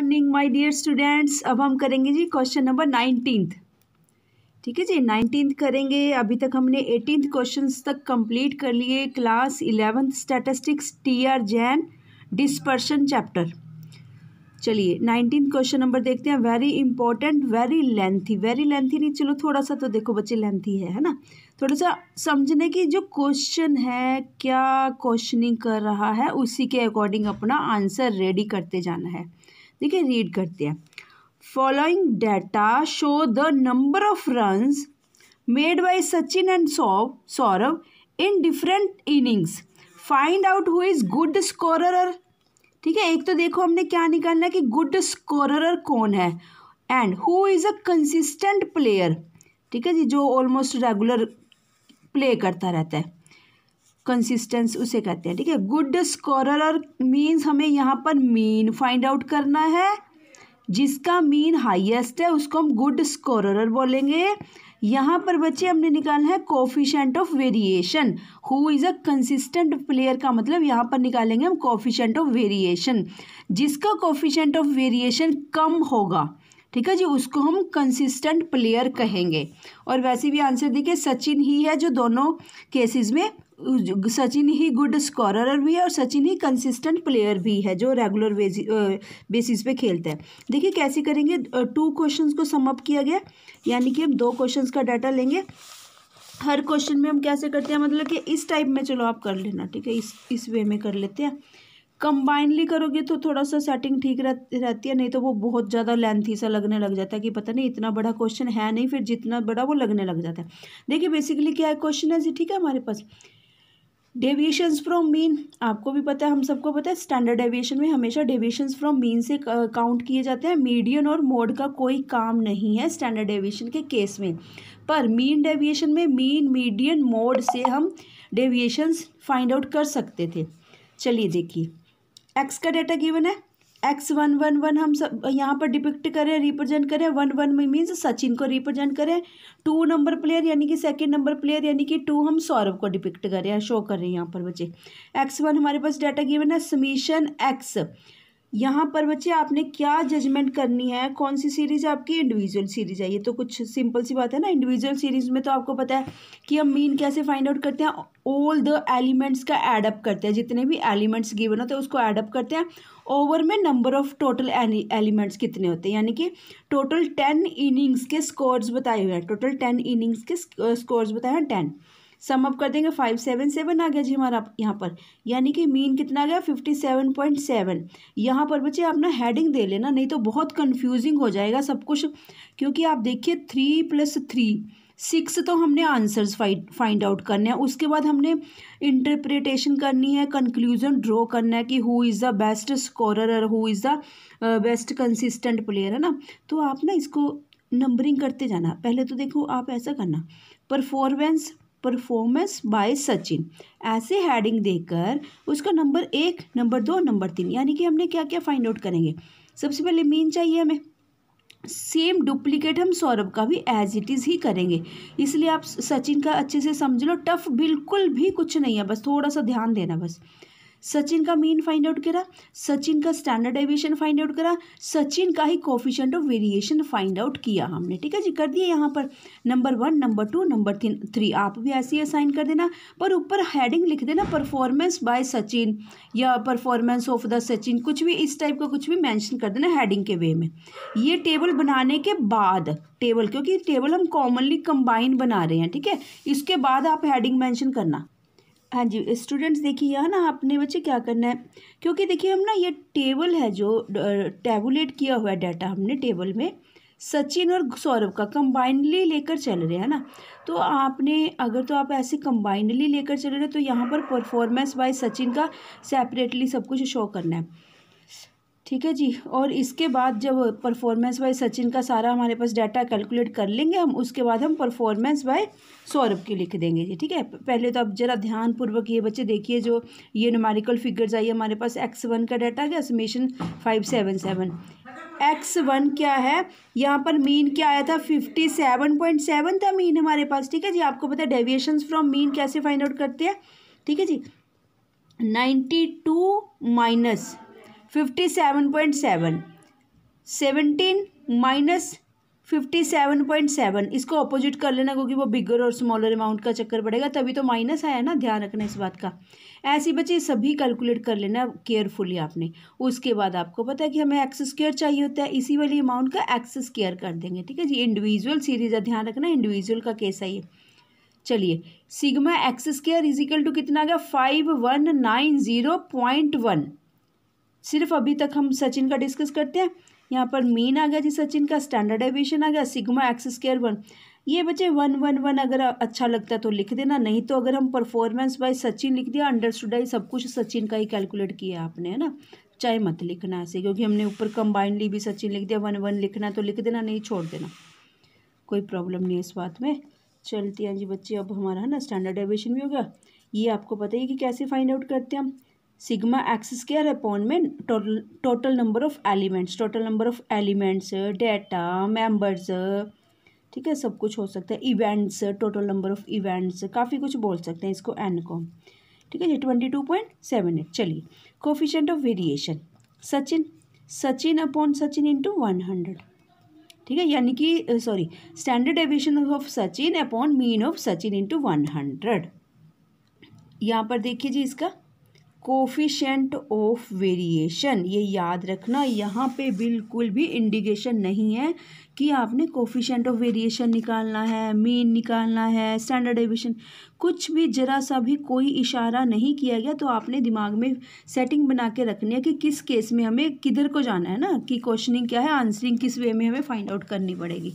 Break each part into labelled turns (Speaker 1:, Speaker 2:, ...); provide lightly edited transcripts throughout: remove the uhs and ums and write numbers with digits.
Speaker 1: Morning my dear students. अब हम करेंगे जी क्वेश्चन नंबर 19। ठीक है जी, 19 करेंगे। अभी तक हमने 18 क्वेश्चंस तक कंप्लीट कर लिए। Class 11th statistics TR Jain dispersion chapter. चलिए 19 क्वेश्चन नंबर देखते हैं। वेरी इंपॉर्टेंट, वेरी लेंथी नहीं, चलो थोड़ा सा तो देखो बच्चे लेंथी है ना। थोड़ा सा समझने की जो क्वेश्चन है, क्या क्वेश्चनिंग कर रहा है, उसी के अकॉर्डिंग अपना आंसर रेडी करते जाना है। देखिए रीड करते हैं। Following data show the number of runs made by Sachin and Saurabh in different innings. Find out who is good scorer. ठीक है, एक तो देखो हमने क्या निकालना है कि गुड स्कोरर कौन है, and who is a consistent player. ठीक है जी, जो ऑलमोस्ट रेगुलर प्ले करता रहता है, कंसिस्टेंस उसे कहते हैं। ठीक है, गुड स्कोरर मीन्स हमें यहाँ पर मीन फाइंड आउट करना है। जिसका मीन हाईएस्ट है उसको हम गुड स्कोरर बोलेंगे। यहाँ पर बच्चे हमने निकालना है coefficient of variation. Who is a consistent player का मतलब यहाँ पर निकालेंगे हम कोफिशिएंट ऑफ वेरिएशन। जिसका कोफिशिएंट ऑफ वेरिएशन कम होगा, ठीक है जी, उसको हम कंसिस्टेंट प्लेयर कहेंगे। और वैसे भी आंसर देखिए सचिन ही है जो दोनों केसेस में, सचिन ही गुड स्कोरर भी है और सचिन ही कंसिस्टेंट प्लेयर भी है जो रेगुलर बेसिस पे खेलते हैं। देखिए कैसे करेंगे, 2 क्वेश्चंस को सम अप किया गया, यानी कि हम 2 क्वेश्चंस का डाटा लेंगे। हर क्वेश्चन में हम कैसे करते हैं, मतलब कि इस टाइप में, चलो आप कर लेना। ठीक है, इस वे में कर लेते हैं। कंबाइनली करोगे तो थोड़ा सा सेटिंग ठीक रहती है, नहीं तो वो बहुत ज़्यादा लेंथी सा लगने लग जाता है कि पता नहीं इतना बड़ा क्वेश्चन है नहीं, फिर जितना बड़ा वो लगने लग जाता है। देखिए बेसिकली क्या है क्वेश्चन है जी, ठीक है, हमारे पास डेविएशंस फ्रॉम मीन, आपको भी पता है, हम सबको पता है, स्टैंडर्ड डेविएशन में हमेशा डेविएशंस फ्रॉम मीन से काउंट किए जाते हैं। मीडियन और मोड का कोई काम नहीं है स्टैंडर्ड डेविएशन के केस में, पर मीन डेविएशन में मीन, मीडियन, मोड से हम डेविएशंस फाइंड आउट कर सकते थे। चलिए देखिए, एक्स का डाटा गिवन है, एक्स 111 हम सब यहाँ पर डिपिक्ट करें, रिप्रेजेंट करें। 11 में मीन्स सचिन को रिप्रेजेंट करें। 2 नंबर प्लेयर यानी कि सेकंड नंबर प्लेयर यानी कि 2 हम सौरभ को डिपिक्ट करें या शो कर रहे हैं यहाँ पर बच्चे। x1 हमारे पास डाटा गिवन है, समीशन x। यहाँ पर बच्चे आपने क्या जजमेंट करनी है, कौन सी सीरीज आपकी, इंडिविजुअल सीरीज है। ये तो कुछ सिंपल सी बात है ना। इंडिविजुअल सीरीज में तो आपको पता है कि हम मीन कैसे फाइंड आउट करते हैं, ऑल द एलिमेंट्स का एडअप करते हैं, जितने भी एलिमेंट्स गिवन होते हैं उसको एडअप करते हैं। ओवर में नंबर ऑफ टोटल एलिमेंट्स कितने होते हैं, यानी कि टोटल 10 इनिंग्स के स्कोर्स बताए हुए हैं, टोटल 10 इनिंग्स के स्कोर्स बताए हैं 10। सम अप कर देंगे, 577 आ गया जी हमारा यहाँ पर, यानी कि मीन कितना आ गया 57.7। यहाँ पर बच्चे आप ना हेडिंग दे लेना, नहीं तो बहुत कंफ्यूजिंग हो जाएगा सब कुछ। क्योंकि आप देखिए 3 + 3 6 तो हमने आंसर्स फाइंड आउट करने हैं, उसके बाद हमने इंटरप्रिटेशन करनी है, कंक्लूजन ड्रॉ करना है कि who is the best scorer, who is the best consistent player, है ना। तो आप ना इसको नंबरिंग करते जाना। पहले तो देखो आप ऐसा करना, परफॉर्मेंस बाय सचिन, ऐसे हेडिंग देकर उसका नंबर 1, नंबर 2, नंबर 3, यानी कि हमने क्या क्या फाइंड आउट करेंगे। सबसे पहले मीन चाहिए हमें, सेम डुप्लीकेट हम सौरभ का भी एज इट इज़ ही करेंगे। इसलिए आप सचिन का अच्छे से समझ लो, टफ बिल्कुल भी कुछ नहीं है, बस थोड़ा सा ध्यान देना। बस सचिन का मीन फाइंड आउट करा, सचिन का स्टैंडर्ड डेविएशन फाइंड आउट करा, सचिन का ही coefficient of variation find out किया हमने। ठीक है जी, कर दिए यहाँ पर नंबर 1, नंबर 2, नंबर 3। आप भी ऐसे ही असाइन कर देना, पर ऊपर हेडिंग लिख देना परफॉर्मेंस बाय सचिन या परफॉर्मेंस ऑफ द सचिन, कुछ भी इस टाइप का कुछ भी मेंशन कर देना हेडिंग के वे में। ये टेबल बनाने के बाद, टेबल क्योंकि टेबल हम कॉमनली कंबाइन बना रहे हैं, ठीक है, इसके बाद आप हेडिंग मेंशन करना। हाँ जी स्टूडेंट्स, देखिए यहाँ ना आपने बच्चे क्या करना है, क्योंकि देखिए हम ना ये टेबल है जो टेबुलेट किया हुआ है डाटा, हमने टेबल में सचिन और सौरभ का कंबाइनली लेकर चल रहे हैं ना। तो आपने अगर तो आप ऐसे कंबाइनली लेकर चल रहे हैं तो यहाँ पर परफॉर्मेंस बाय सचिन का सेपरेटली सब कुछ शो करना है। ठीक है जी, और इसके बाद जब परफॉर्मेंस बाय सचिन का सारा हमारे पास डाटा कैलकुलेट कर लेंगे हम, उसके बाद हम परफॉर्मेंस बाय सौरभ की लिख देंगे जी। ठीक है, पहले तो अब जरा ध्यानपूर्वक ये बच्चे देखिए, जो ये न्यूमेरिकल फिगर्स आई हमारे पास, x1 का डाटा गया समेशन 577। x1 क्या है, यहाँ पर मीन क्या आया था, 57.7 था मीन हमारे पास। ठीक है जी, आपको पता है डेविएशंस फ्रॉम मीन कैसे फाइंड आउट करते हैं। ठीक है जी, 92 - 57.7 17 माइनस 57.7, इसको अपोजिट कर लेना क्योंकि वो बिगर और स्मॉलर अमाउंट का चक्कर पड़ेगा, तभी तो माइनस आया ना, ध्यान रखना इस बात का। ऐसे बच्चे सभी कैलकुलेट कर लेना केयरफुली आपने। उसके बाद आपको पता है कि हमें एक्स स्क्वायर चाहिए होता है, इसी वाली अमाउंट का एक्स स्क्वायर कर देंगे, ठीक है जी। इंडिविजुअल सीरीज है, ध्यान रखना इंडिविजुअल का केस है ये। चलिए, sigma x square is equal to कितना आ गया 5190.1। सिर्फ अभी तक हम सचिन का डिस्कस करते हैं। यहाँ पर मीन आ गया जी सचिन का, स्टैंडर्ड डेविएशन आ गया, सिग्मा एक्स स्क्वायर 1। ये बच्चे 111 अगर अच्छा लगता है तो लिख देना, नहीं तो अगर हम परफॉर्मेंस बाय सचिन लिख दिया, अंडरस्टूड है, सब कुछ सचिन का ही कैलकुलेट किया आपने, है ना। चाहे मत लिखना ऐसे, क्योंकि हमने ऊपर कंबाइंडली भी सचिन लिख दिया, 1 लिखना है तो लिख देना, नहीं छोड़ देना, कोई प्रॉब्लम नहीं है इस बात में। चलते हैं जी बच्चे, अब हमारा है ना स्टैंडर्ड डेविएशन भी हो गया। ये आपको पता ही कि कैसे फाइंड आउट करते हैं हम। सिग्मा एक्स स्क्वायर अपॉन में total number of elements, data, members, ठीक है, सब कुछ हो सकता है, events, total number of events, काफ़ी कुछ बोल सकते हैं इसको, एन को, ठीक है जी। 22.78। चलिए, coefficient of variation Sachin upon Sachin into 100, ठीक है, यानी कि sorry, standard deviation of Sachin upon mean of Sachin into 100। यहाँ पर देखिए जी इसका कोफिशिएंट ऑफ वेरिएशन, ये याद रखना, यहाँ पे बिल्कुल भी इंडिकेशन नहीं है कि आपने कोफिशिएंट ऑफ वेरिएशन निकालना है, मीन निकालना है, स्टैंडर्ड डेविएशन, कुछ भी जरा सा भी कोई इशारा नहीं किया गया। तो आपने दिमाग में सेटिंग बना के रखनी है कि किस केस में हमें किधर को जाना है ना, कि क्वेश्चनिंग क्या है, आंसरिंग किस वे में हमें फाइंड आउट करनी पड़ेगी।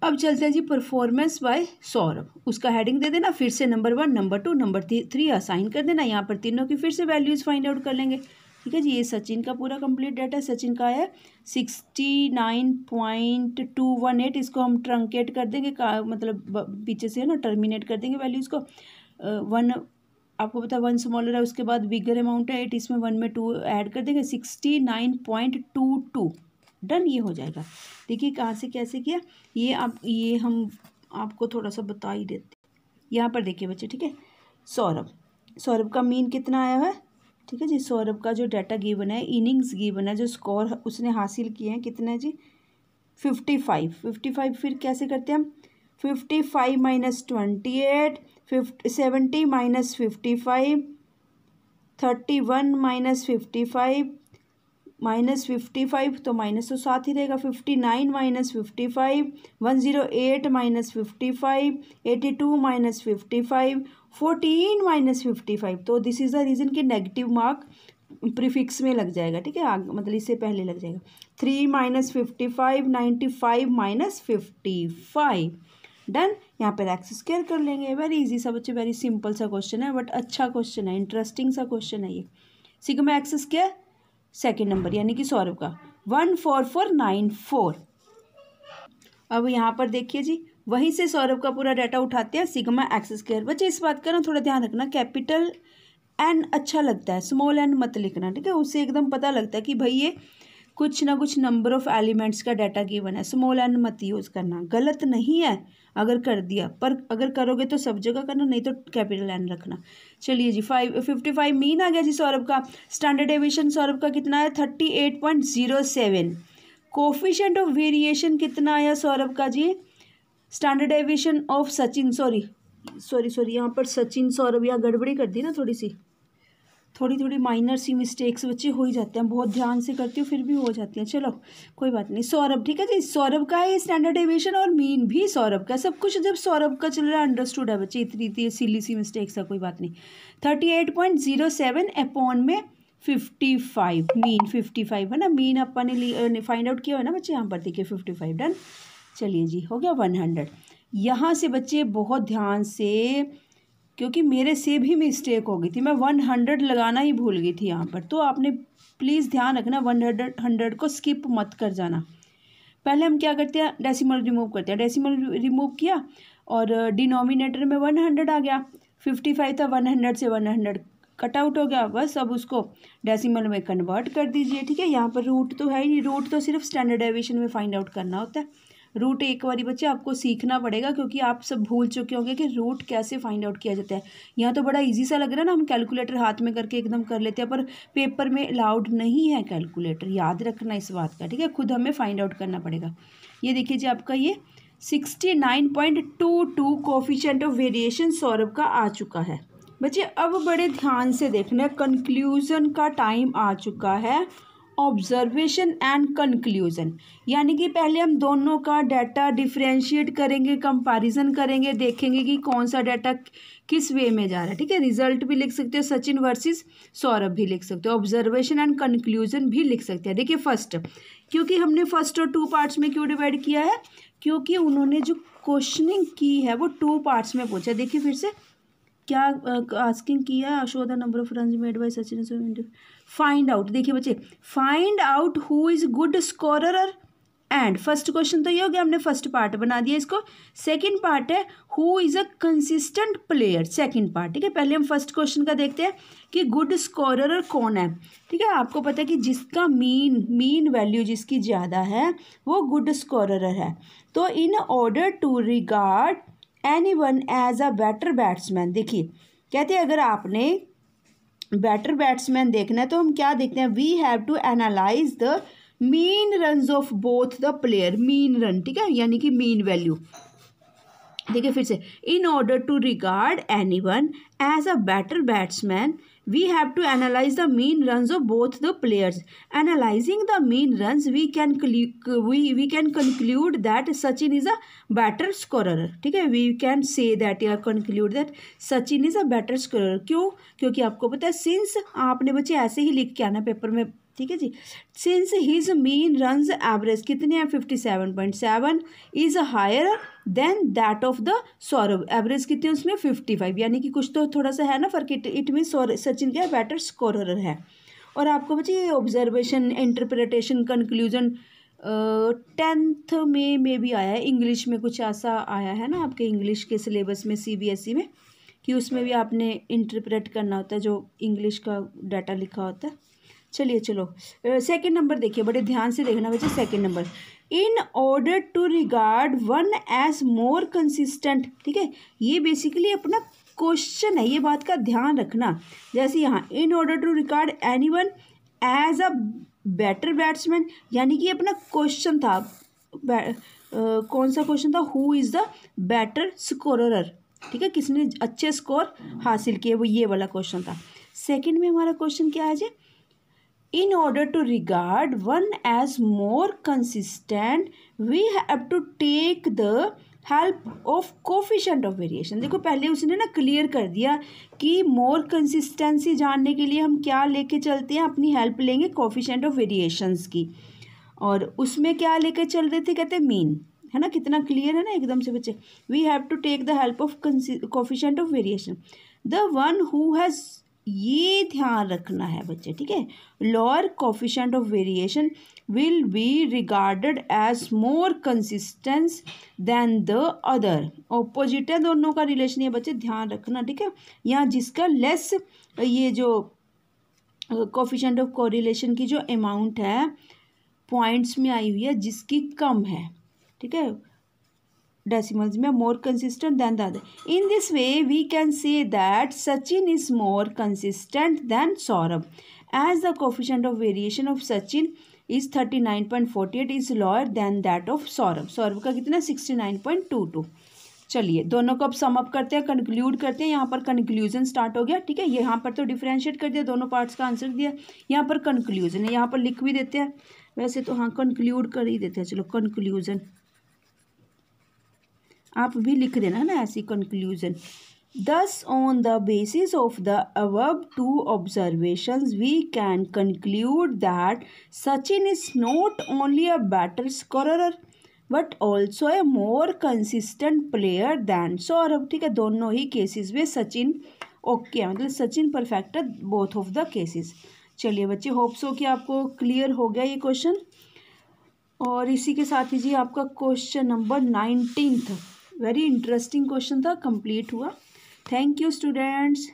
Speaker 1: अब चलते हैं जी परफॉर्मेंस बाय सौरभ, उसका हेडिंग दे देना, फिर से नंबर 1, नंबर 2, नंबर 3 असाइन कर देना। यहाँ पर तीनों की फिर से वैल्यूज़ फाइंड आउट कर लेंगे, ठीक है जी। ये सचिन का पूरा कंप्लीट डाटा है, सचिन का है 69.218, इसको हम ट्रंकेट कर देंगे, मतलब पीछे से है ना टर्मिनेट कर देंगे वैल्यूज़ को। 1 आपको पता है 1 स्मॉलर है, उसके बाद बिगर अमाउंट है 8, इसमें 1 में 2 ऐड कर देंगे, 69.22, डन, ये हो जाएगा। देखिए कहाँ से कैसे किया, ये हम आपको थोड़ा सा बता ही देते। यहाँ पर देखिए बच्चे, ठीक है, सौरभ का मीन कितना आया है, ठीक है जी। सौरभ का जो डाटा गिवन है, इनिंग्स गिवन है, जो स्कोर उसने हासिल किए हैं कितने हैं जी 55। फिर कैसे करते हैं हम, 55 माइनस 28, 70 माइनस 55, 31 माइनस 55, माइनस 55 तो माइनस तो साथ ही रहेगा, 59 माइनस 55, 108 माइनस 55, 82 माइनस 55, 14 माइनस 55। तो दिस इज़ द रीज़न कि नेगेटिव मार्क प्रीफिक्स में लग जाएगा, ठीक है, मतलब इससे पहले लग जाएगा। 3 माइनस 55, 95 माइनस 55, डन। यहाँ पर एक्स स्क्वायर कर लेंगे, वेरी इजी सा बच्चे, वेरी सिंपल सा क्वेश्चन है, बट अच्छा क्वेश्चन है, इंटरेस्टिंग सा क्वेश्चन है ये। Sigma x square second number यानी कि सौरभ का 14494। अब यहाँ पर देखिए जी, वहीं से सौरभ का पूरा डाटा उठाते हैं, सिग्मा एक्स स्क्वायर। बच्चे इस बात का ना थोड़ा ध्यान रखना, कैपिटल एन अच्छा लगता है, स्मॉल एन मत लिखना, ठीक है, उससे एकदम पता लगता है कि भाई ये कुछ ना कुछ नंबर ऑफ एलिमेंट्स का डाटा गिवन है, स्मॉल एन मत यूज़ करना, गलत नहीं है अगर कर दिया, पर अगर करोगे तो सब जगह करना, नहीं तो कैपिटल एन रखना। चलिए जी 55 मीन आ गया जी सौरभ का। स्टैंडर्ड डेविएशन सौरभ का कितना है 38.07। कोफिशिएंट ऑफ वेरिएशन कितना आया सौरभ का जी, standard deviation of Sachin, sorry यहाँ पर सचिन सौरभ, यहाँ गड़बड़ी कर दी ना, थोड़ी माइनर सी मिस्टेक्स बच्चे हो ही जाते हैं, बहुत ध्यान से करती हूँ फिर भी हो जाती हैं, चलो कोई बात नहीं। सौरभ, ठीक है जी, सौरभ का है स्टैंडर्ड डेविएशन और मीन भी सौरभ का, सब कुछ जब सौरभ का चल रहा है अंडरस्टूड है बच्चे, इतनी सिली सी मिस्टेक्स है, कोई बात नहीं। 38.07 अपॉन में 55, मीन 55 है ना, मीन अपन ने फाइंड आउट किया है ना बच्चे, यहाँ पर देखिए 55, डन। चलिए जी हो गया 100। यहाँ से बच्चे बहुत ध्यान से, क्योंकि मेरे से भी मिस्टेक हो गई थी, मैं 100 लगाना ही भूल गई थी यहाँ पर, तो आपने प्लीज़ ध्यान रखना 100 को स्किप मत कर जाना। पहले हम क्या करते हैं, डेसिमल रिमूव करते हैं, डेसिमल रिमूव किया और डिनोमिनेटर में 100 आ गया, 55 था, 100 से 100 कट आउट हो गया, बस अब उसको डेसिमल में कन्वर्ट कर दीजिए, ठीक है। यहाँ पर रूट तो है ही नहीं, रूट तो सिर्फ स्टैंडर्ड डेविएशन में फाइंड आउट करना होता है, रूट एक बारी बच्चे आपको सीखना पड़ेगा, क्योंकि आप सब भूल चुके होंगे कि रूट कैसे फाइंड आउट किया जाता है। यहाँ तो बड़ा इजी सा लग रहा है ना, हम कैलकुलेटर हाथ में करके एकदम कर लेते हैं, पर पेपर में अलाउड नहीं है कैलकुलेटर, याद रखना इस बात का, ठीक है। खुद हमें फाइंड आउट करना पड़ेगा। ये देखिए जी आपका ये 69.22 कोफिशिएंट ऑफ वेरिएशन सौरभ का आ चुका है। बच्चे अब बड़े ध्यान से देखना, कंक्लूजन का टाइम आ चुका है। ऑब्जर्वेशन एंड कंक्लूजन, यानी कि पहले हम दोनों का डाटा डिफरेंशिएट करेंगे, कंपैरिजन करेंगे, देखेंगे कि कौन सा डाटा किस वे में जा रहा है, ठीक है। रिजल्ट भी लिख सकते हो, सचिन वर्सेस सौरभ भी लिख सकते हो, ऑब्जर्वेशन एंड कंक्लूजन भी लिख सकते हैं। देखिए फर्स्ट, क्योंकि हमने फर्स्ट और 2 पार्ट्स में क्यों डिवाइड किया है, क्योंकि उन्होंने जो क्वेश्चनिंग की है वो 2 पार्ट्स में पूछा। देखिए फिर से क्या आस्किंग किया, show the number of runs made by Sachin, find out. देखिए बच्चे, find out who is good scorer and, first question तो ये हो गया, हमने फर्स्ट पार्ट बना दिया इसको। सेकंड पार्ट है who is a consistent player, second part, ठीक है। पहले हम फर्स्ट क्वेश्चन का देखते हैं कि गुड स्कोरर कौन है, ठीक है। आपको पता है कि जिसका मीन वैल्यू जिसकी ज़्यादा है वो गुड स्कोरर है। तो in order to regard anyone as a better batsman, देखिए कहते हैं अगर आपने बेटर बैट्समैन देखना है तो हम क्या देखते हैं, we have to analyse the mean runs of both the player, mean run, ठीक है, यानी कि मीन वैल्यू। देखिए फिर से, in order to regard anyone as a better batsman we have to analyze the mean runs of both the players. Analyzing the mean runs, we can conclude that Sachin is a better scorer, ठीक है। we can say that या conclude that Sachin is a better scorer। क्यों? क्योंकि आपको पता है since, आपने बच्चे ऐसे ही लिख के आना पेपर में, ठीक है जी। Since his mean runs average कितने हैं, 57.7 is higher than that of the Saurav, average कितने उसमें 55, यानी कि कुछ तो थोड़ा सा है ना फर्क। इट मीन सचिन क्या बेटर स्कोरर है। और आपको बच्चे ये ऑब्जर्वेशन, इंटरप्रिटेशन, कंक्लूजन 10th में भी आया है, इंग्लिश में कुछ ऐसा आया है ना आपके इंग्लिश के सिलेबस में CBSE में, कि उसमें भी आपने इंटरप्रेट करना होता है जो इंग्लिश का डाटा लिखा होता है। चलिए चलो सेकंड नंबर देखिए, बड़े ध्यान से देखना बच्चे। Second number, in order to regard one as more consistent, ठीक है। ये बेसिकली अपना क्वेश्चन है, ये बात का ध्यान रखना। जैसे यहाँ in order to regard anyone as a better batsman, यानी कि अपना क्वेश्चन था, कौन सा क्वेश्चन था, who is the better scorer, ठीक है, किसने अच्छे स्कोर हासिल किए, वो ये वाला क्वेश्चन था। सेकंड में हमारा क्वेश्चन क्या है जी, in order to regard one as more consistent we have to take the help of coefficient of variation। देखो पहले उसने ना क्लियर कर दिया कि मोर कंसिस्टेंसी जानने के लिए हम क्या लेके चलते हैं, अपनी हेल्प लेंगे कोफिशिएंट ऑफ वेरिएशंस की। और उसमें क्या लेके चल रहे थे, कहते हैं मीन, है ना। कितना क्लियर है ना एकदम से बच्चे। We have to take the help of coefficient of variation, the one who has, ये ध्यान रखना है बच्चे, ठीक है। Lower coefficient of variation will be regarded as more consistence than the other, opposite है दोनों का रिलेशन, ये बच्चे ध्यान रखना, ठीक है। यहाँ जिसका लेस, ये जो कोफिशिएंट ऑफ कोरिलेशन की जो अमाउंट है पॉइंट्स में आई हुई है, जिसकी कम है, ठीक है, decimals में, more consistent than the other. In this way we can say that Sachin is more consistent than Saurabh, as the coefficient of variation of Sachin is 39.48 is lower than that of Saurabh। Saurabh का कितना, 69.22। चलिए दोनों को अब sum up करते हैं, conclude करते हैं। यहाँ पर कंक्लूजन स्टार्ट हो गया, ठीक है। यहाँ पर तो डिफरेंशिएट कर दिया, दोनों पार्ट्स का आंसर दिया, यहाँ पर कंक्लूजन है, यहाँ पर लिख भी देते हैं, वैसे तो हाँ कंक्लूड कर ही देते हैं। चलो कंक्लूजन आप भी लिख देना ना ऐसी conclusion. Thus on the basis of the above two observations we can conclude that Sachin is not only a better scorer but also a more consistent player than Saurabh, ठीक है। दोनों ही केसेस में सचिन ओके है, मतलब Sachin perfect है both of the cases. चलिए बच्चे, hope so कि आपको क्लियर हो गया ये क्वेश्चन। और इसी के साथ ही जी आपका question number 19 very interesting question था, कंप्लीट हुआ। Thank you students.